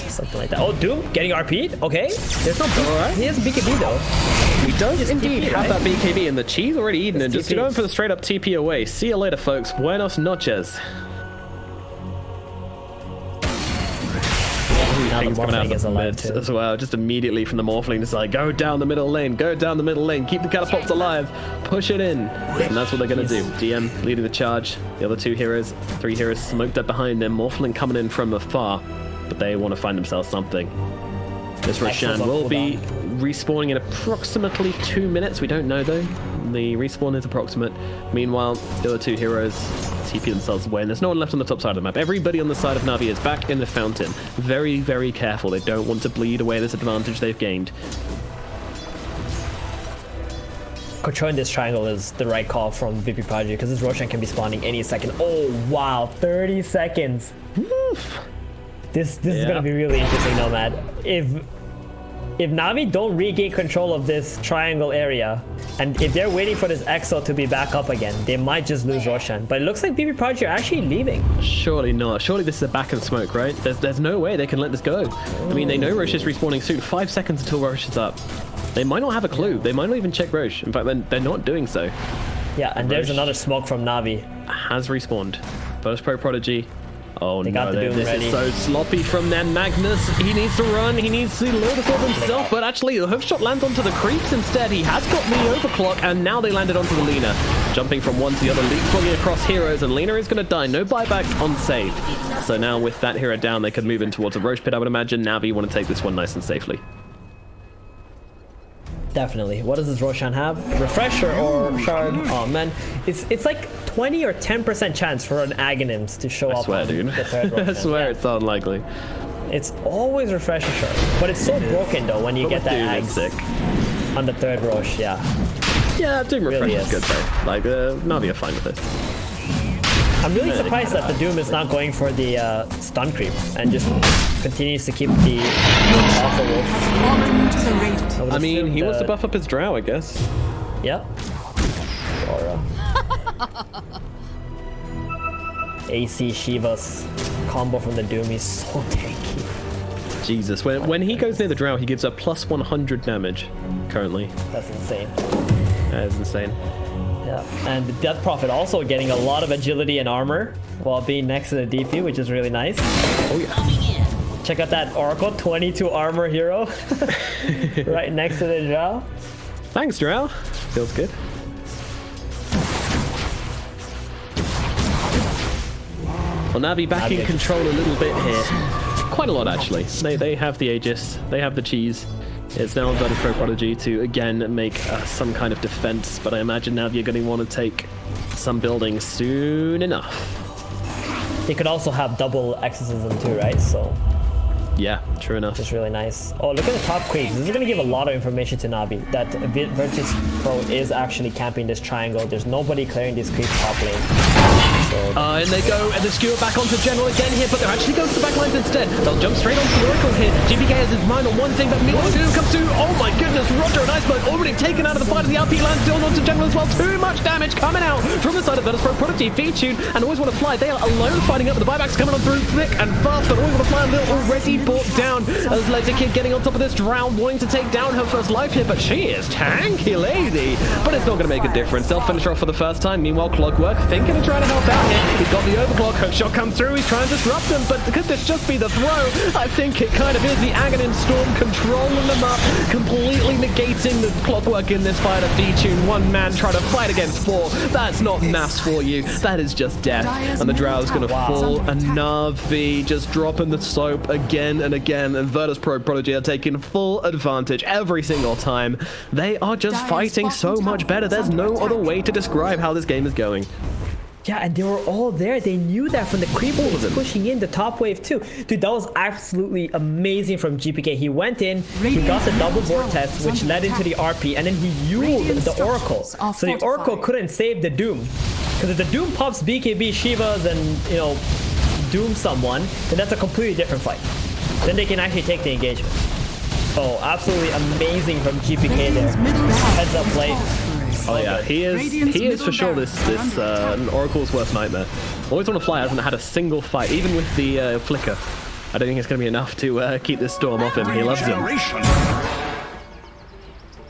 Something like that. Oh, Doom getting RP'd? Okay. There's no blink. Alright. He has a BKB though. He does indeed TP, have right? that BKB, and the cheese already eaten, and It's just TP. going for the straight up TP away. See you later, folks. Buenos noches. Now the Things coming out Morphling is of the alive mid too. as well, just immediately from the Morphling. It's like, go down the middle lane, go down the middle lane, keep the catapults alive, push it in. And that's what they're going to do. DM leading the charge. The other three heroes smoked up behind them. Morphling coming in from afar, but they want to find themselves something. This Roshan Excellent will be cooldown. respawning in approximately 2 minutes. We don't know though. The respawn is approximate. Meanwhile, the other two heroes TP themselves away, and there's no one left on the top side of the map. Everybody on the side of Navi is back in the fountain. Very, very careful. They don't want to bleed away this advantage they've gained. Controlling this triangle is the right call from VP.P because this Roshan can be spawning any second. Oh wow, 30 seconds. This is gonna be really interesting, Nomad. If Navi don't regain control of this triangle area, and if they're waiting for this EXO to be back up again, they might just lose Roshan. But it looks like VP.P are actually leaving. Surely not. Surely this is a back and smoke, right? There's no way they can let this go. I mean, they know Roche is respawning soon. 5 seconds until Roche is up. They might not have a clue. They might not even check Roche. In fact, they're not doing so. Yeah, and there's Roche another smoke from Navi. Has respawned. First Pro Prodigy. Oh They no, got the Doom this ready. is so sloppy from them. Magnus, he needs to run, he needs to Lotus Orb himself, but actually the hookshot lands onto the creeps instead. He has got the overclock, and now they landed onto the Lina. Jumping from one to the other, leapfrogging across heroes, and Lina is going to die. No buyback on save. So now with that hero down, they could move in towards a Roche Pit, I would imagine. Navi want to take this one nice and safely. Definitely. What does this Roshan have? Refresher or shard? Oh man, it's like 20 or 10% chance for an Aghanims to show I up swear, on dude. the third Roshan. I swear Yeah. it's unlikely. It's always refresher shard, but it's so broken though when you But get with that Doom, it's Ags sick. on the third Rosh. Yeah. Yeah, Doom Really Refresh is is. good though. Like, Navi are fine with this. I'm really surprised that the Doom is not going for the stun creep and just continues to keep the alpha wolf. Fallen to the Radiant. would I mean, assume he wants to the- buff up his Drow, I guess. Yep. Aura. AC Shiva's combo from the Doom is so tanky. Jesus, when he goes near the Drow, he gives a plus 100 damage currently. That's insane. That is insane. Yeah, and the Death Prophet also getting a lot of agility and armor while being next to the DP, which is really nice. Oh yeah. Check out that Oracle, 22 armor hero. Right next to the Drow. Thanks, Drow. Feels good. Well, Navi back in control a little bit here. Quite a lot, actually. They have the Aegis. They have the cheese. It's now Virtus Pro Prodigy to, again, make some kind of defense, but I imagine Navi are going to want to take some buildings soon enough. They could also have double exorcism too, right? So yeah, true enough. It's really nice. Oh, look at the top creeps. This is going to give a lot of information to Navi that Virtus Pro is actually camping this triangle. There's nobody clearing these creeps top lane. So, and they go and they skewer back onto General again here, but they're actually going to the back lines instead. They'll jump straight onto the Oracle here. GPK has his mind on one thing, but Milo 2 comes through. Oh my goodness, Roger and Iceberg already taken out of the fight of the RP line, still onto General as well. Too much damage coming out from the side of Virtus Pro Prodigy. V-Tune and Always Want to Fly. They are alone fighting up, but the buybacks coming on through thick and fast, but Always Want to Fly and Lil already brought down. As Laser Kid getting on top of this Drow, wanting to take down her first life here, but she is tanky lady. But it's not going to make a difference. They'll finish her off for the first time. Meanwhile, Clockwork thinking of trying to help out here. He's got the overclock. Hook shot comes through. He's trying to disrupt them, but could this just be the throw? I think it kind of is. The Aghanim Storm controlling them up, completely negating the Clockwork in this fight of D-Tune. One man trying to fight against four. That's not maths for you. That is just death. And the Drow's going to fall. And Navi just dropping the soap again and again. And Virtus Pro Prodigy are taking full advantage every single time. They are just fighting so much better. There's no other way to describe how this game is going. Yeah, and they were all there. They knew that from the creep was pushing in the top wave too. Dude, that was absolutely amazing from GPK. He went in, he got the double vortex, which led into the RP, and then he used the Oracle. So the Oracle couldn't save the Doom. Because if the Doom pops BKB, Shivas, and, you know, Doom someone, then that's a completely different fight. Then they can actually take the engagement. Oh, absolutely amazing from GPK there. Heads up play. Oh yeah, he is for sure this Oracle's worst nightmare. Always Want to Fly hasn't had a single fight, even with the flicker. I don't think it's going to be enough to keep this storm off him. He loves him.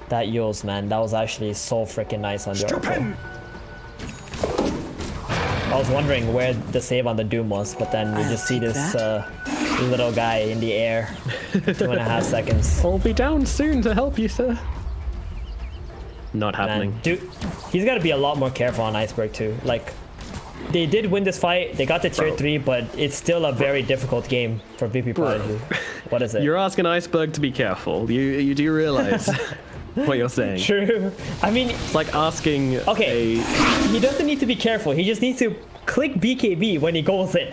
That Eul's, man, that was actually so freaking nice on the Oracle. I was wondering where the save on the Doom was, but then you just see this little guy in the air. 2.5 seconds. I'll be down soon to help you, sir. Not happening. Man, dude, he's got to be a lot more careful on Iceberg too. Like, they did win this fight. They got the tier 3, but it's still a very difficult game for VP Prodigy. What is it? You're asking Iceberg to be careful. You do realize what you're saying. True. I mean, it's like asking. Okay, he doesn't need to be careful. He just needs to click BKB when he goes in,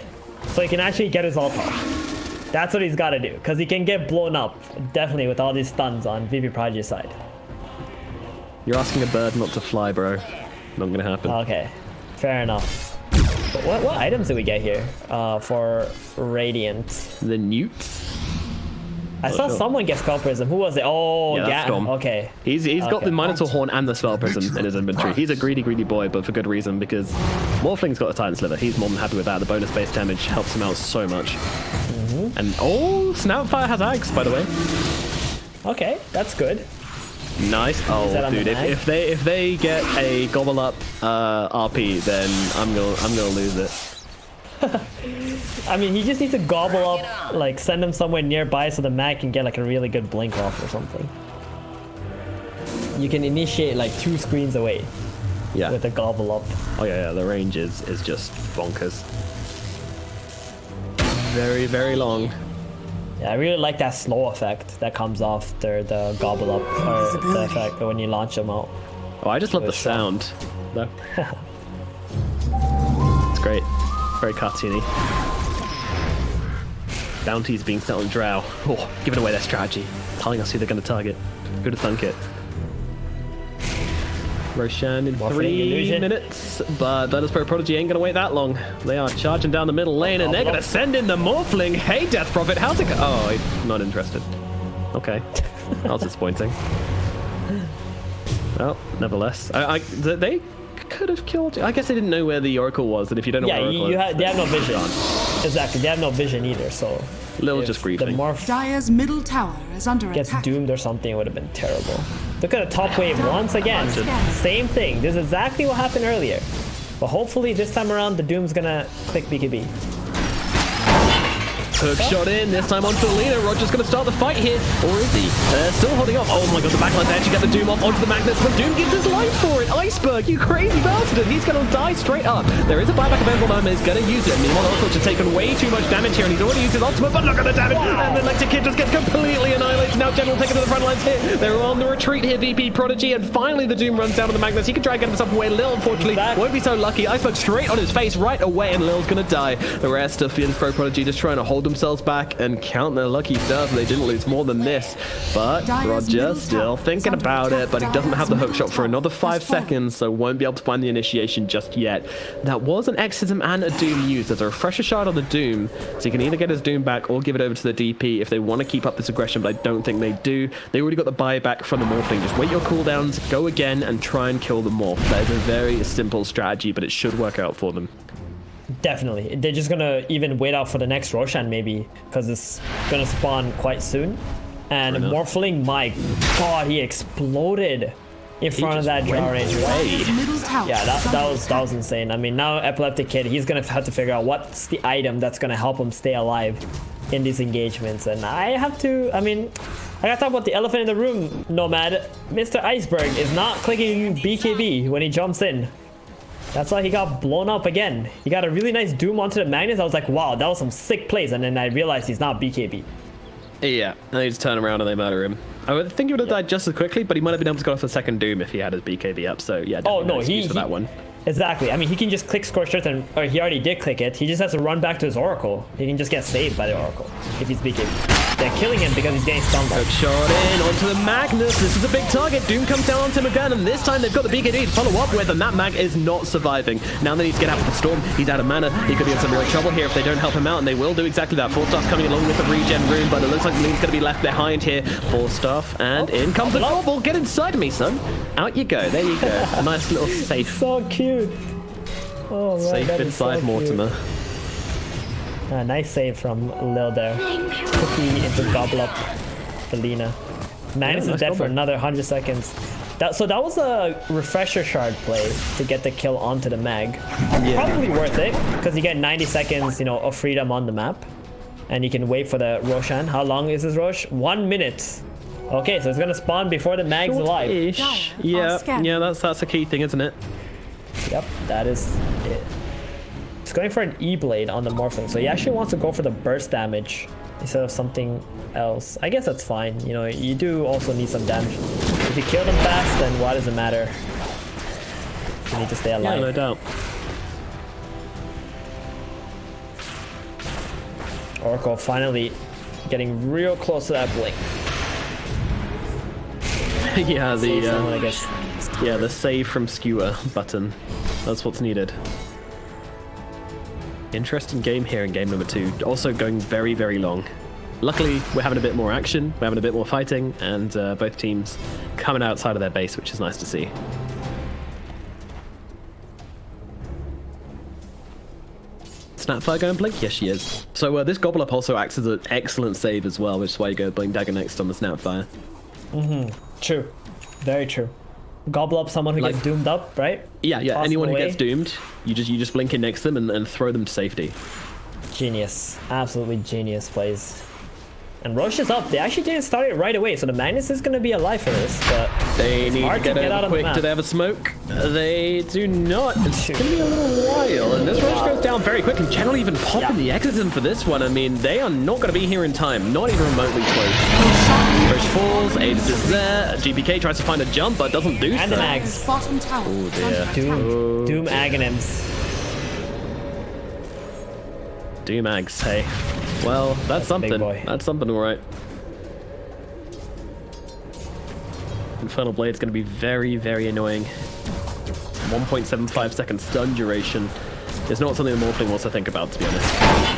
so he can actually get his ult off. That's what he's got to do, because he can get blown up definitely with all these stuns on VP Prodigy's side. You're asking a bird not to fly, bro. Not gonna happen. Okay, fair enough. But what items do we get here for Radiant? The newts? I saw someone get Spell Prism. Who was it? Oh, yeah. Storm. Okay. He's got the Minotaur Horn and the Spell Prism in his inventory. He's a greedy boy, but for good reason, because Morphling's got a Titan Sliver. He's more than happy with that. The bonus base damage helps him out so much. And oh, Snoutfire has Axe, by the way. Okay, that's good. Nice. Oh, dude, if they get a gobble up RP, then I'm gonna lose it. I mean, he just needs to gobble up, like send him somewhere nearby so the mag can get like a really good blink off or something. You can initiate like 2 screens away. Yeah. With a gobble up. Oh yeah, the range is just bonkers. Very, very long. Yeah, I really like that slow effect that comes off the gobble up, or the effect when you launch them out. Oh, I just love the sound, though. It's great. Very cartoony. Bounties being set on Drow. Oh, giving away their strategy. Telling us who they're going to target. Who to thunk it. Roshan in 3 minutes, but Virtus Pro Prodigy ain't gonna wait that long. They are charging down the middle lane, and they're gonna send in the Morphling. Hey, Death Prophet, how's it go? Oh, he's not interested. Okay, that was disappointing. Well, nevertheless, they could have killed. I guess they didn't know where the Oracle was, and if you don't know where Oracle is, they have no vision. Exactly, they have no vision either. So Lil if just the griefing. Morph Dire's middle tower is under gets attack. doomed or something, it would have been terrible. Look at the top wave once again. Same thing. This is exactly what happened earlier. But hopefully this time around, the Doom's gonna click BKB. Hook shot in, this time onto Lena. Roger's going to start the fight here, or is he? Still holding off. Oh my god, the backline to actually get the Doom off onto the Magnus, but Doom gives his life for it. Iceberg, you crazy bastard. He's going to die straight up. There is a buyback available now, and he's going to use it. Meanwhile, Oracle has taken way too much damage here, and he's already used his ultimate, but look at the damage. Wow. And the Electric Kid just gets completely annihilated. Now General taking to the front lines here. They're on the retreat here, VP, Prodigy, and finally the Doom runs down to the Magnus. He can try and get himself away. Lil, unfortunately, won't be so lucky. Iceberg straight on his face right away, and Lil's going to die. The rest of Phoenix Pro Prodigy just trying to hold themselves back and count their lucky stars. They didn't lose more than this, but Roger still thinking about it, but he doesn't have the hook shot for another 5 seconds, so won't be able to find the initiation just yet. That was an Exorcism and a Doom used. There's a refresher shard on the Doom, so he can either get his Doom back or give it over to the DP if they want to keep up this aggression, but I don't think they do. They already got the buyback from the Morphling. Just wait your cooldowns, go again, and try and kill the Morph. That is a very simple strategy, but it should work out for them. Definitely. They're just gonna even wait out for the next Roshan maybe, because it's gonna spawn quite soon. And Morphling, my god, he exploded in front of that Drow Ranger. Yeah, that was insane. I mean, now Epileptic Kid, he's gonna have to figure out what's the item that's gonna help him stay alive in these engagements. And I gotta talk about the elephant in the room, Nomad. Mr. Iceberg is not clicking BKB when he jumps in. That's why he got blown up again. He got a really nice Doom onto the Magnus. I was like, wow, that was some sick plays. And then I realized he's not BKB. Yeah, and they just turn around and they murder him. I would think he would have died just as quickly, but he might have been able to go off the second Doom if he had his BKB up. So yeah, oh no, he for that one. Exactly. I mean, he can just click Scorched Earth, or he already did click it. He just has to run back to his Oracle. He can just get saved by the Oracle if he's BKB. They're killing him because he's getting stunned. Hook shot in onto the Magnus. This is a big target. Doom comes down onto him again, and this time they've got the BKB to follow up with, and that Mag is not surviving. Now they need to get out of the storm. He's out of mana. He could be in some real trouble here if they don't help him out, and they will do exactly that. 4-Staff's coming along with the regen rune, but it looks like Lean's going to be left behind here. 4-Staff, and in comes the Gobble. Get inside me, son. Out you go. There you go. A nice little safe. So cute. Oh, man, safe inside so Mortimer. Nice save from Lil there. Cookie into gobble up Felina. Magnus is dead for another 100 seconds. So that was a refresher shard play to get the kill onto the Mag. Yeah. Probably worth it, because you get 90 seconds, of freedom on the map. And you can wait for the Roshan. How long is this Rosh? 1 minute. Okay, so it's gonna spawn before the Mag's alive. Yeah, that's a key thing, isn't it? Yep, that is it. He's going for an E-Blade on the Morphling, so he actually wants to go for the burst damage instead of something else. I guess that's fine. You do also need some damage. If you kill them fast, then why does it matter? You need to stay alive. Yeah, no doubt. Oracle finally getting real close to that blink. Yeah, the save from skewer button. That's what's needed. Interesting game here in game number 2. Also going very, very long. Luckily, we're having a bit more action, we're having a bit more fighting, and both teams coming outside of their base, which is nice to see. Snapfire going blink? Yes, she is. So this Gobble Up also acts as an excellent save as well, which is why you go Blink Dagger next on the Snapfire. True. Very true. Gobble up someone who gets doomed up, right? Yeah. Anyone who gets doomed, you just blink in next to them and throw them to safety. Genius. Absolutely genius plays. And Roche is up. They actually didn't start it right away, so the Magnus is going to be alive for this, but they need to get out quick. Do they have a smoke? They do not. It's going to be a little while, and this Roche goes down very quickly. Channel even popping the Exorcism for this one. I mean, they are not going to be here in time, not even remotely close. Roche falls, Aegis is there, GPK tries to find a jump, but doesn't do so. And the Mags. Oh dear. Doom Aghanims. Doom Ags, hey. Well, that's something. That's something, all right. Infernal Blade's going to be very, very annoying. 1.75 second stun duration is not something the Morphling wants to think about, to be honest.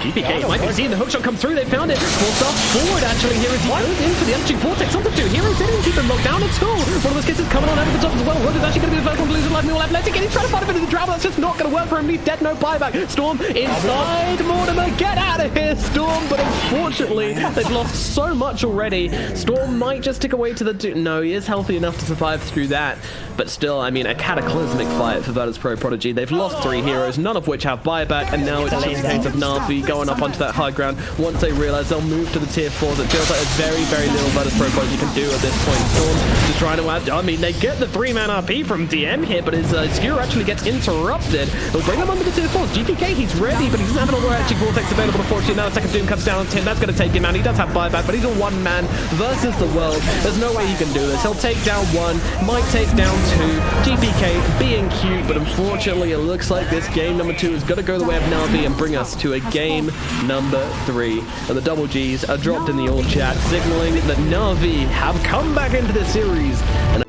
GPK might be seeing the hookshot come through. They found it. 4-Star forward, actually, here as he goes in for the energy vortex. Something to do. Heroes didn't keep him locked down at all. One of those kisses coming on over the top as well. Roger's actually going to be the first one to lose a life. 5 mil left. Let's get he's trying to find him into the Drow, but that's just not going to work for him. He's dead, no buyback. Storm inside Mortimer. Get out of here, Storm. But unfortunately, they've lost so much already. Storm might just tick away to the... No, he is healthy enough to survive through that. But still, I mean, a cataclysmic fight for Virtus.pro Prodigy. They've lost 3 heroes, none of which have buyback, and now it's just a case of NAVI going up onto that high ground. Once they realize they'll move to the tier 4s, it feels like there's very, very little Virtus.pro Prodigy can do at this point. Storm just trying to add... I mean, they get the 3-man RP from DM here, but his skewer actually gets interrupted. It'll bring them under the tier 4s. GPK, he's ready, but he doesn't have an overarching Vortex available, unfortunately. Now the second Doom comes down on Tim. That's going to take him out. He does have buyback, but he's a 1-man versus the world. There's no way he can do this. He'll take down 1, might take down 2. GPK being cute, but unfortunately, it looks like this game number 2 is going to go the way of NAVI and bring us to a game number 3. And the double Gs are dropped in the all chat, signaling that NAVI have come back into the series. And